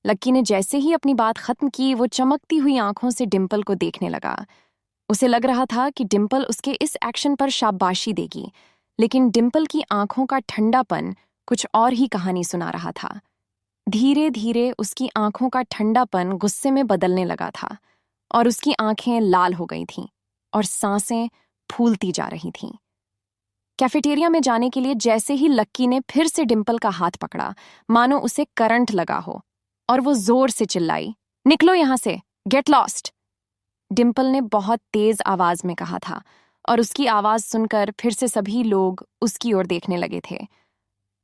लक्की ने जैसे ही अपनी बात खत्म की वो चमकती हुई आंखों से डिम्पल को देखने लगा। उसे लग रहा था कि डिम्पल उसके इस एक्शन पर शाबाशी देगी, लेकिन डिम्पल की आंखों का ठंडापन कुछ और ही कहानी सुना रहा था। धीरे धीरे उसकी आंखों का ठंडापन गुस्से में बदलने लगा था और उसकी आंखें लाल हो गई थीं और सांसें फूलती जा रही थीं। कैफेटेरिया में जाने के लिए जैसे ही लक्की ने फिर से डिम्पल का हाथ पकड़ा, मानो उसे करंट लगा हो, और वो जोर से चिल्लाई, निकलो यहां से, गेट लॉस्ट। डिम्पल ने बहुत तेज आवाज में कहा था और उसकी आवाज सुनकर फिर से सभी लोग उसकी ओर देखने लगे थे।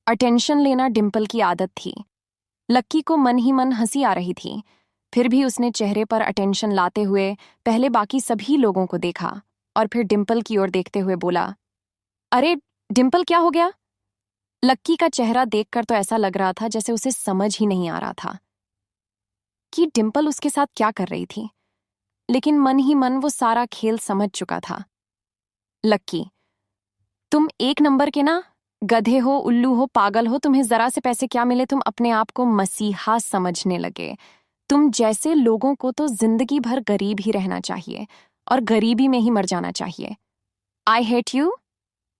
अटेंशन लेना डिम्पल की आदत थी। लक्की को मन ही मन हंसी आ रही थी, फिर भी उसने चेहरे पर अटेंशन लाते हुए पहले बाकी सभी लोगों को देखा और फिर डिम्पल की ओर देखते हुए बोला, अरे डिम्पल, क्या हो गया? लक्की का चेहरा देखकर तो ऐसा लग रहा था जैसे उसे समझ ही नहीं आ रहा था कि डिम्पल उसके साथ क्या कर रही थी, लेकिन मन ही मन वो सारा खेल समझ चुका था। लक्की, तुम एक नंबर के ना गधे हो, उल्लू हो, पागल हो। तुम्हें जरा से पैसे क्या मिले तुम अपने आप को मसीहा समझने लगे। तुम जैसे लोगों को तो जिंदगी भर गरीब ही रहना चाहिए और गरीबी में ही मर जाना चाहिए। आई हेट यू,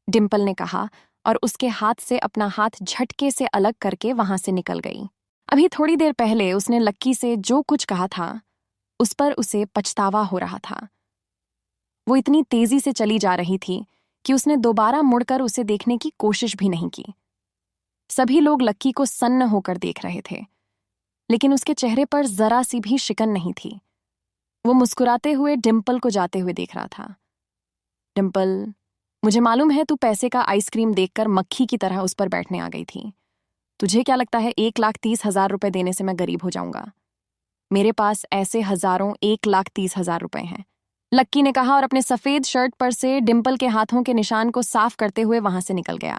डिम्पल ने कहा और उसके हाथ से अपना हाथ झटके से अलग करके वहां से निकल गई। अभी थोड़ी देर पहले उसने लक्की से जो कुछ कहा था उस पर उसे पछतावा हो रहा था। वो इतनी तेजी से चली जा रही थी कि उसने दोबारा मुड़कर उसे देखने की कोशिश भी नहीं की। सभी लोग लक्की को सन्न होकर देख रहे थे, लेकिन उसके चेहरे पर जरा सी भी शिकन नहीं थी। वो मुस्कुराते हुए डिम्पल को जाते हुए देख रहा था। डिम्पल, मुझे मालूम है तू पैसे का आइसक्रीम देखकर मक्खी की तरह उस पर बैठने आ गई थी। तुझे क्या लगता है 1,30,000 रुपए देने से मैं गरीब हो जाऊंगा? मेरे पास ऐसे हजारों 1,30,000 रुपए हैं, लक्की ने कहा और अपने सफेद शर्ट पर से डिम्पल के हाथों के निशान को साफ करते हुए वहां से निकल गया।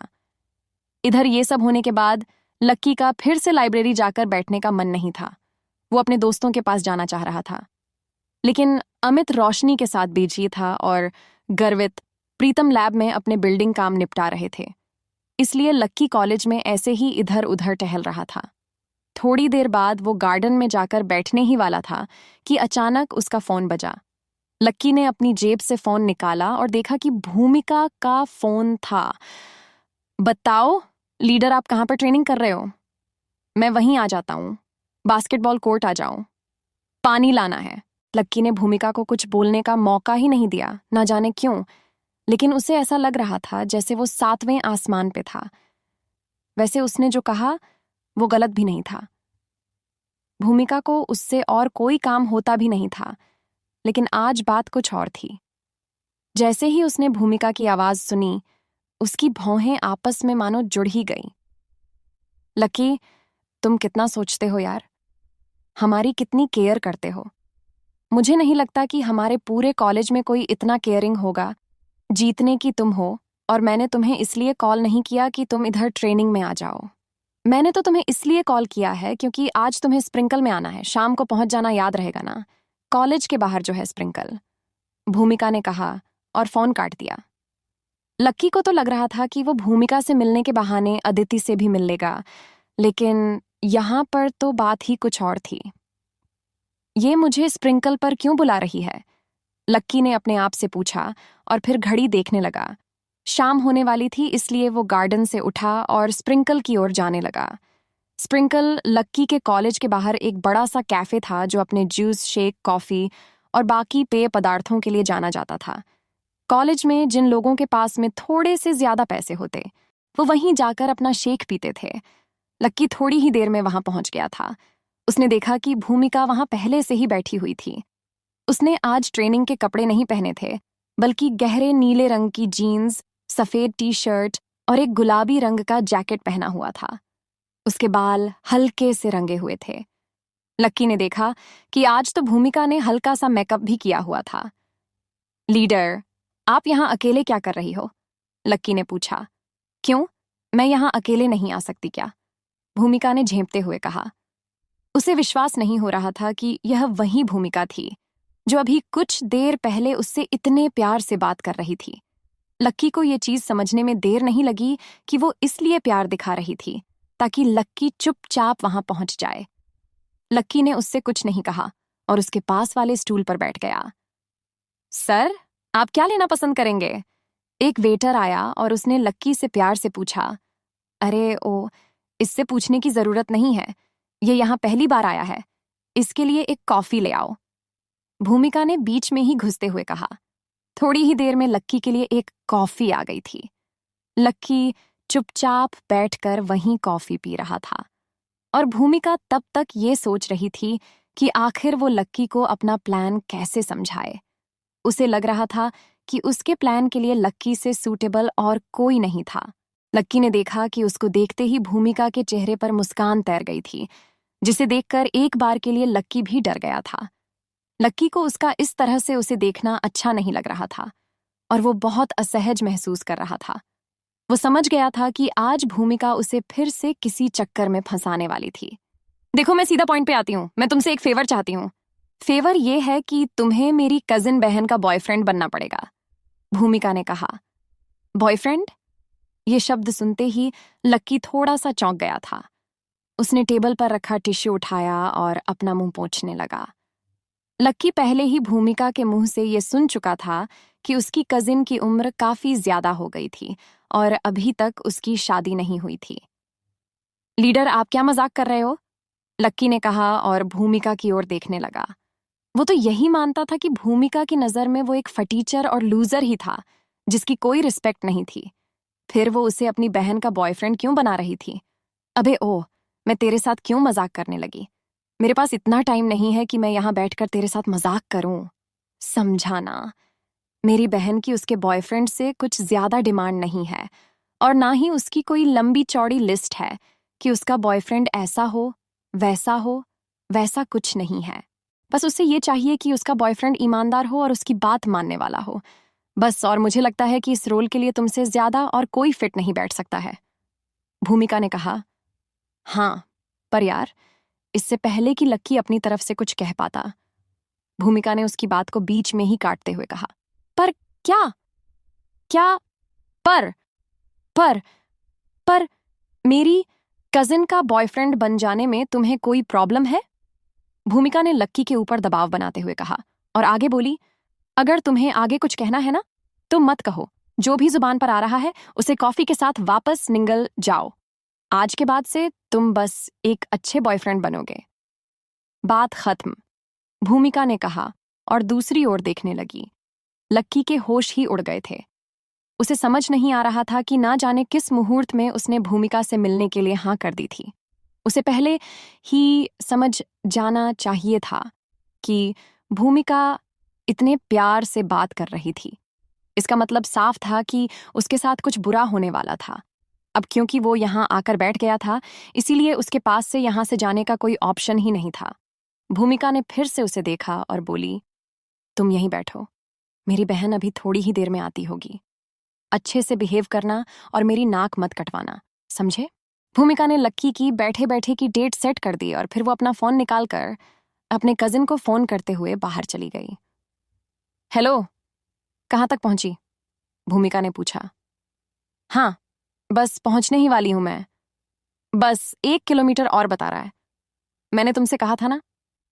इधर ये सब होने के बाद लक्की का फिर से लाइब्रेरी जाकर बैठने का मन नहीं था। वो अपने दोस्तों के पास जाना चाह रहा था, लेकिन अमित रोशनी के साथ बिजी था और गर्वित प्रीतम लैब में अपने बिल्डिंग काम निपटा रहे थे। इसलिए लक्की कॉलेज में ऐसे ही इधर उधर टहल रहा था। थोड़ी देर बाद वो गार्डन में जाकर बैठने ही वाला था कि अचानक उसका फोन बजा। लक्की ने अपनी जेब से फोन निकाला और देखा कि भूमिका का फोन था। बताओ लीडर, आप कहाँ पर ट्रेनिंग कर रहे हो? मैं वहीं आ जाता हूँ। बास्केटबॉल कोर्ट आ जाऊं। पानी लाना है। लक्की ने भूमिका को कुछ बोलने का मौका ही नहीं दिया, ना जाने क्यों, लेकिन उसे ऐसा लग रहा था जैसे वो 7वें आसमान पे था। वैसे उसने जो कहा वो गलत भी नहीं था। भूमिका को उससे और कोई काम होता भी नहीं था, लेकिन आज बात कुछ और थी। जैसे ही उसने भूमिका की आवाज सुनी, उसकी भौहें आपस में मानो जुड़ ही गई। लकी, तुम कितना सोचते हो यार, हमारी कितनी केयर करते हो। मुझे नहीं लगता कि हमारे पूरे कॉलेज में कोई इतना केयरिंग होगा। जीतने की तुम हो और मैंने तुम्हें इसलिए कॉल नहीं किया कि तुम इधर ट्रेनिंग में आ जाओ। मैंने तो तुम्हें इसलिए कॉल किया है क्योंकि आज तुम्हें स्प्रिंकल में आना है। शाम को पहुंच जाना, याद रहेगा ना? कॉलेज के बाहर जो है स्प्रिंकल, भूमिका ने कहा और फोन काट दिया। लक्की को तो लग रहा था कि वो भूमिका से मिलने के बहाने अदिति से भी मिल लेगा, लेकिन यहां पर तो बात ही कुछ और थी। ये मुझे स्प्रिंकल पर क्यों बुला रही है? लक्की ने अपने आप से पूछा और फिर घड़ी देखने लगा। शाम होने वाली थी, इसलिए वो गार्डन से उठा और स्प्रिंकल की ओर जाने लगा। स्प्रिंकल लक्की के कॉलेज के बाहर एक बड़ा सा कैफे था जो अपने जूस, शेक, कॉफी और बाकी पेय पदार्थों के लिए जाना जाता था। कॉलेज में जिन लोगों के पास में थोड़े से ज्यादा पैसे होते, वो वहीं जाकर अपना शेक पीते थे। लक्की थोड़ी ही देर में वहां पहुंच गया था। उसने देखा कि भूमिका वहां पहले से ही बैठी हुई थी। उसने आज ट्रेनिंग के कपड़े नहीं पहने थे, बल्कि गहरे नीले रंग की जीन्स, सफेद टी शर्ट और एक गुलाबी रंग का जैकेट पहना हुआ था। उसके बाल हल्के से रंगे हुए थे। लक्की ने देखा कि आज तो भूमिका ने हल्का सा मेकअप भी किया हुआ था। लीडर, आप यहाँ अकेले क्या कर रही हो? लक्की ने पूछा। क्यों, मैं यहाँ अकेले नहीं आ सकती क्या? भूमिका ने झेंपते हुए कहा। उसे विश्वास नहीं हो रहा था कि यह वही भूमिका थी जो अभी कुछ देर पहले उससे इतने प्यार से बात कर रही थी। लक्की को यह चीज समझने में देर नहीं लगी कि वो इसलिए प्यार दिखा रही थी ताकि लक्की चुपचाप वहां पहुंच जाए। लक्की ने उससे कुछ नहीं कहा और उसके पास वाले स्टूल पर बैठ गया। सर, आप क्या लेना पसंद करेंगे? एक वेटर आया और उसने लक्की से प्यार से पूछा। अरे ओ, इससे पूछने की जरूरत नहीं है, ये यहाँ पहली बार आया है, इसके लिए एक कॉफी ले आओ, भूमिका ने बीच में ही घुसते हुए कहा। थोड़ी ही देर में लक्की के लिए एक कॉफी आ गई थी। लक्की चुपचाप बैठकर वहीं कॉफी पी रहा था और भूमिका तब तक ये सोच रही थी कि आखिर वो लक्की को अपना प्लान कैसे समझाए। उसे लग रहा था कि उसके प्लान के लिए लक्की से सूटेबल और कोई नहीं था। लक्की ने देखा कि उसको देखते ही भूमिका के चेहरे पर मुस्कान तैर गई थी, जिसे देखकर एक बार के लिए लक्की भी डर गया था। लक्की को उसका इस तरह से उसे देखना अच्छा नहीं लग रहा था और वो बहुत असहज महसूस कर रहा था। वो समझ गया था कि आज भूमिका उसे फिर से किसी चक्कर में फंसाने वाली थी। देखो, मैं सीधा पॉइंट पे आती हूँ, मैं तुमसे एक फेवर चाहती हूँ। फेवर ये है कि तुम्हें मेरी कजिन बहन का बॉयफ्रेंड बनना पड़ेगा, भूमिका ने कहा। बॉयफ्रेंड? ये शब्द सुनते ही लक्की थोड़ा सा चौंक गया था। उसने टेबल पर रखा टिश्यू उठाया और अपना मुंह पोंछने लगा। लक्की पहले ही भूमिका के मुंह से ये सुन चुका था कि उसकी कजिन की उम्र काफी ज्यादा हो गई थी और अभी तक उसकी शादी नहीं हुई थी। लीडर, आप क्या मजाक कर रहे हो? लक्की ने कहा और भूमिका की ओर देखने लगा। वो तो यही मानता था कि भूमिका की नजर में वो एक फटीचर और लूजर ही था, जिसकी कोई रिस्पेक्ट नहीं थी। फिर वो उसे अपनी बहन का बॉयफ्रेंड क्यों बना रही थी? अबे ओ, मैं तेरे साथ क्यों मजाक करने लगी? मेरे पास इतना टाइम नहीं है कि मैं यहाँ बैठकर तेरे साथ मजाक करूं। समझाना, मेरी बहन की उसके बॉयफ्रेंड से कुछ ज्यादा डिमांड नहीं है और ना ही उसकी कोई लंबी चौड़ी लिस्ट है कि उसका बॉयफ्रेंड ऐसा हो, वैसा कुछ नहीं है। बस उसे ये चाहिए कि उसका बॉयफ्रेंड ईमानदार हो और उसकी बात मानने वाला हो, बस। और मुझे लगता है कि इस रोल के लिए तुमसे ज्यादा और कोई फिट नहीं बैठ सकता है, भूमिका ने कहा। हाँ, पर यार, इससे पहले कि लक्की अपनी तरफ से कुछ कह पाता, भूमिका ने उसकी बात को बीच में ही काटते हुए कहा। पर क्या? क्या? पर पर पर मेरी कजिन का बॉयफ्रेंड बन जाने में तुम्हें कोई प्रॉब्लम है? भूमिका ने लक्की के ऊपर दबाव बनाते हुए कहा और आगे बोली, अगर तुम्हें आगे कुछ कहना है ना, तो मत कहो। जो भी जुबान पर आ रहा है उसे कॉफी के साथ वापस निगल जाओ। आज के बाद से तुम बस एक अच्छे बॉयफ्रेंड बनोगे। बात खत्म, भूमिका ने कहा और दूसरी ओर देखने लगी। लक्की के होश ही उड़ गए थे। उसे समझ नहीं आ रहा था कि ना जाने किस मुहूर्त में उसने भूमिका से मिलने के लिए हाँ कर दी थी। उसे पहले ही समझ जाना चाहिए था कि भूमिका इतने प्यार से बात कर रही थी। इसका मतलब साफ था कि उसके साथ कुछ बुरा होने वाला था। अब क्योंकि वो यहाँ आकर बैठ गया था, इसीलिए उसके पास से यहाँ से जाने का कोई ऑप्शन ही नहीं था। भूमिका ने फिर से उसे देखा और बोली, तुम यहीं बैठो, मेरी बहन अभी थोड़ी ही देर में आती होगी। अच्छे से बिहेव करना और मेरी नाक मत कटवाना, समझे? भूमिका ने लक्की की बैठे बैठे की डेट सेट कर दी और फिर वो अपना फोन निकालकर अपने कजिन को फोन करते हुए बाहर चली गई। हेलो, कहाँ तक पहुंची? भूमिका ने पूछा। हाँ, बस पहुंचने ही वाली हूं मैं। बस 1 किलोमीटर और बता रहा है। मैंने तुमसे कहा था ना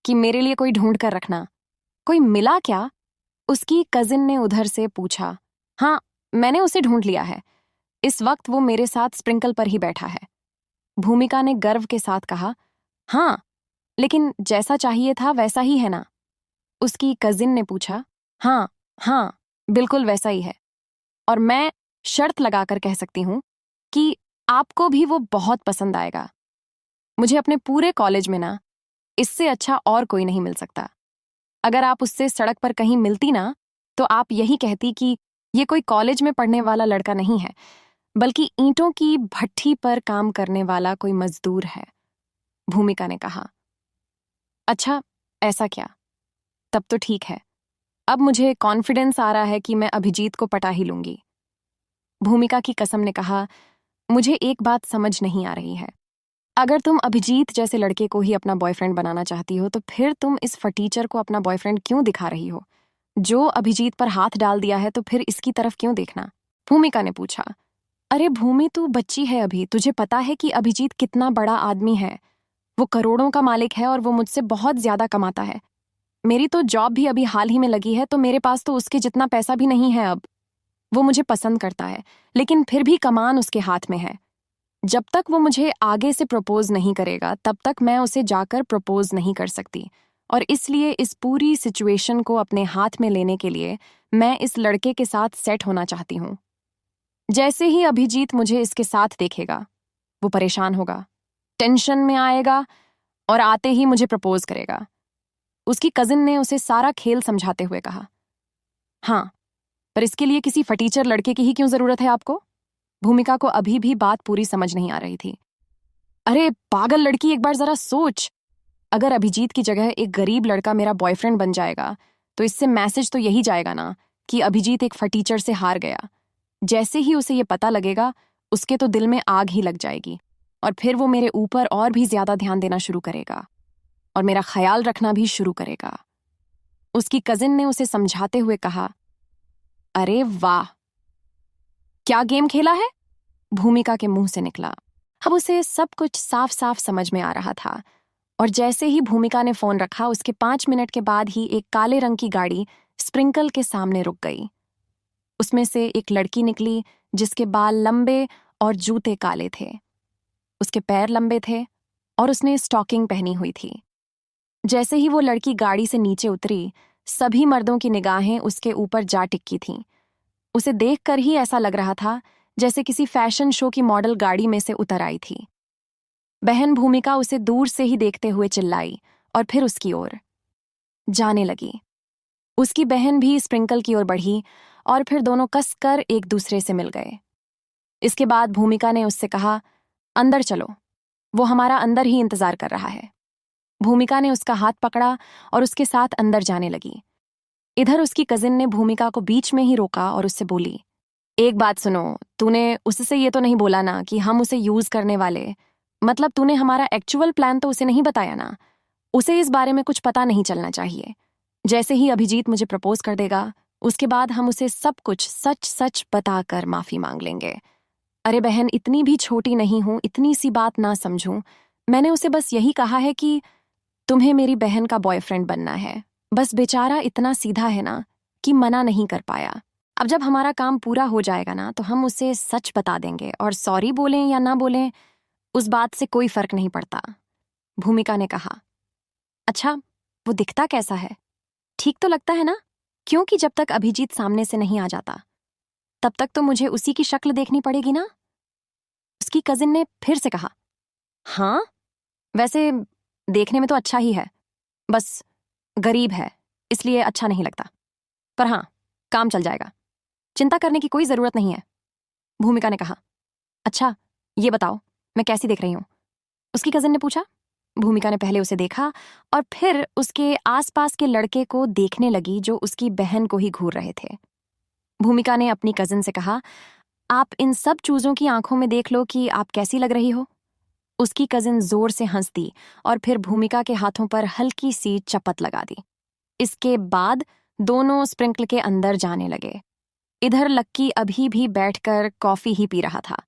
कि मेरे लिए कोई ढूंढ कर रखना। कोई मिला क्या? उसकी कजिन ने उधर से पूछा। हाँ, मैंने उसे ढूंढ लिया है। इस वक्त वो मेरे साथ स्प्रिंकल पर ही बैठा है, भूमिका ने गर्व के साथ कहा। हाँ, लेकिन जैसा चाहिए था वैसा ही है ना? उसकी कजिन ने पूछा। हाँ हाँ, बिल्कुल वैसा ही है। और मैं शर्त लगाकर कह सकती हूं कि आपको भी वो बहुत पसंद आएगा। मुझे अपने पूरे कॉलेज में ना इससे अच्छा और कोई नहीं मिल सकता। अगर आप उससे सड़क पर कहीं मिलती ना, तो आप यही कहती कि ये कोई कॉलेज में पढ़ने वाला लड़का नहीं है, बल्कि ईंटों की भट्ठी पर काम करने वाला कोई मजदूर है, भूमिका ने कहा। अच्छा, ऐसा क्या? तब तो ठीक है। अब मुझे कॉन्फिडेंस आ रहा है कि मैं अभिजीत को पटा ही लूंगी, भूमिका की कसम ने कहा। मुझे एक बात समझ नहीं आ रही है। अगर तुम अभिजीत जैसे लड़के को ही अपना बॉयफ्रेंड बनाना चाहती हो, तो फिर तुम इस फटीचर को अपना बॉयफ्रेंड क्यों दिखा रही हो? जो अभिजीत पर हाथ डाल दिया है, तो फिर इसकी तरफ क्यों देखना? भूमिका ने पूछा। अरे भूमि, तू बच्ची है अभी, तुझे पता है कि अभिजीत कितना बड़ा आदमी है। वो करोड़ों का मालिक है और वो मुझसे बहुत ज्यादा कमाता है। मेरी तो जॉब भी अभी हाल ही में लगी है, तो मेरे पास तो उसके जितना पैसा भी नहीं है अब। वो मुझे पसंद करता है, लेकिन फिर भी कमान उसके हाथ में है। जब तक वो मुझे आगे से प्रपोज नहीं करेगा, तब तक मैं उसे जाकर प्रपोज नहीं कर सकती। और इसलिए इस पूरी सिचुएशन को अपने हाथ में लेने के लिए मैं इस लड़के के साथ सेट होना चाहती हूँ। जैसे ही अभिजीत मुझे इसके साथ देखेगा, वो परेशान होगा, टेंशन में आएगा और आते ही मुझे प्रपोज करेगा। उसकी कजिन ने उसे सारा खेल समझाते हुए कहा, हाँ, पर इसके लिए किसी फटीचर लड़के की ही क्यों जरूरत है आपको? भूमिका को अभी भी बात पूरी समझ नहीं आ रही थी। अरे पागल लड़की, एक बार जरा सोच। अगर अभिजीत की जगह एक गरीब लड़का मेरा बॉयफ्रेंड बन जाएगा, तो इससे मैसेज तो यही जाएगा ना कि अभिजीत एक फटीचर से हार गया। जैसे ही उसे ये पता लगेगा, उसके तो दिल में आग ही लग जाएगी और फिर वो मेरे ऊपर और भी ज्यादा ध्यान देना शुरू करेगा और मेरा ख्याल रखना भी शुरू करेगा। उसकी कजिन ने उसे समझाते हुए कहा, अरे वाह, क्या गेम खेला है? भूमिका के मुंह से निकला। अब उसे सब कुछ साफ साफ समझ में आ रहा था। और जैसे ही भूमिका ने फोन रखा, उसके 5 मिनट के बाद ही एक काले रंग की गाड़ी स्प्रिंकल के सामने रुक गई। उसमें से एक लड़की निकली जिसके बाल लंबे और जूते काले थे। उसके पैर लंबे थे और उसने स्टॉकिंग पहनी हुई थी। जैसे ही वो लड़की गाड़ी से नीचे उतरी, सभी मर्दों की निगाहें उसके ऊपर जा टिकी थीं। उसे देखकर ही ऐसा लग रहा था जैसे किसी फैशन शो की मॉडल गाड़ी में से उतर आई थी। बहन भूमिका उसे दूर से ही देखते हुए चिल्लाई और फिर उसकी ओर जाने लगी। उसकी बहन भी स्प्रिंकल की ओर बढ़ी और फिर दोनों कसकर एक दूसरे से मिल गए। इसके बाद भूमिका ने उससे कहा, अंदर चलो, वो हमारा अंदर ही इंतजार कर रहा है। भूमिका ने उसका हाथ पकड़ा और उसके साथ अंदर जाने लगी। इधर उसकी कजिन ने भूमिका को बीच में ही रोका और उससे बोली, एक बात सुनो, तूने उससे ये तो नहीं बोला ना कि हम उसे यूज करने वाले, मतलब तूने हमारा एक्चुअल प्लान तो उसे नहीं बताया ना? उसे इस बारे में कुछ पता नहीं चलना चाहिए। जैसे ही अभिजीत मुझे प्रपोज कर देगा, उसके बाद हम उसे सब कुछ सच सच बताकर माफी मांग लेंगे। अरे बहन, इतनी भी छोटी नहीं हूं, इतनी सी बात ना समझूं। मैंने उसे बस यही कहा है कि तुम्हें मेरी बहन का बॉयफ्रेंड बनना है। बस बेचारा इतना सीधा है ना कि मना नहीं कर पाया। अब जब हमारा काम पूरा हो जाएगा ना, तो हम उसे सच बता देंगे और सॉरी बोलें या ना बोलें, उस बात से कोई फर्क नहीं पड़ता। भूमिका ने कहा, अच्छा, वो दिखता कैसा है? ठीक तो लगता है ना? क्योंकि जब तक अभिजीत सामने से नहीं आ जाता, तब तक तो मुझे उसी की शक्ल देखनी पड़ेगी ना? उसकी कजिन ने फिर से कहा, हाँ, वैसे देखने में तो अच्छा ही है, बस गरीब है इसलिए अच्छा नहीं लगता। पर हाँ, काम चल जाएगा, चिंता करने की कोई जरूरत नहीं है। भूमिका ने कहा, अच्छा, ये बताओ मैं कैसी दिख रही हूं? उसकी कजिन ने पूछा। भूमिका ने पहले उसे देखा और फिर उसके आसपास के लड़के को देखने लगी जो उसकी बहन को ही घूर रहे थे। भूमिका ने अपनी कजिन से कहा, आप इन सब चूजों की आंखों में देख लो कि आप कैसी लग रही हो। उसकी कजिन जोर से हंस दी और फिर भूमिका के हाथों पर हल्की सी चपत लगा दी। इसके बाद दोनों स्प्रिंकल के अंदर जाने लगे। इधर लक्की अभी भी बैठकर कॉफी ही पी रहा था।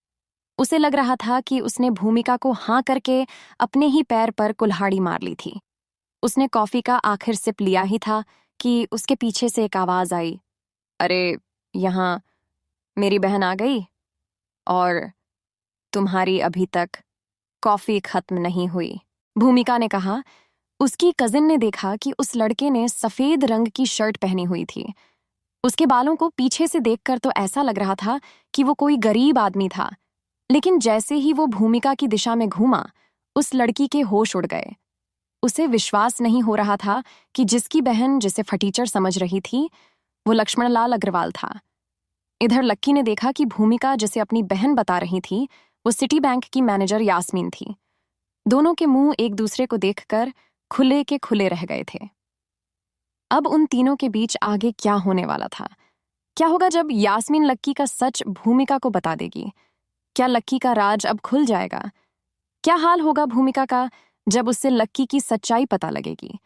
उसे लग रहा था कि उसने भूमिका को हाँ करके अपने ही पैर पर कुल्हाड़ी मार ली थी। उसने कॉफी का आखिर सिप लिया ही था कि उसके पीछे से एक आवाज आई, अरे यहाँ मेरी बहन आ गई और तुम्हारी अभी तक कॉफी खत्म नहीं हुई। भूमिका ने कहा। उसकी कजिन ने देखा कि उस लड़के ने सफेद रंग की शर्ट पहनी हुई थी। उसके बालों को पीछे से देखकर तो ऐसा लग रहा था कि वो कोई गरीब आदमी था, लेकिन जैसे ही वो भूमिका की दिशा में घूमा, उस लड़की के होश उड़ गए। उसे विश्वास नहीं हो रहा था कि जिसकी बहन जिसे फटीचर समझ रही थी, वो लक्ष्मणलाल अग्रवाल था। इधर लक्की ने देखा कि भूमिका जिसे अपनी बहन बता रही थी, वो सिटी बैंक की मैनेजर यास्मीन थी। दोनों के मुंह एक दूसरे को देखकर खुले के खुले रह गए थे। अब उन तीनों के बीच आगे क्या होने वाला था? क्या होगा जब यास्मीन लक्की का सच भूमिका को बता देगी? क्या लक्की का राज अब खुल जाएगा? क्या हाल होगा भूमिका का जब उससे लक्की की सच्चाई पता लगेगी?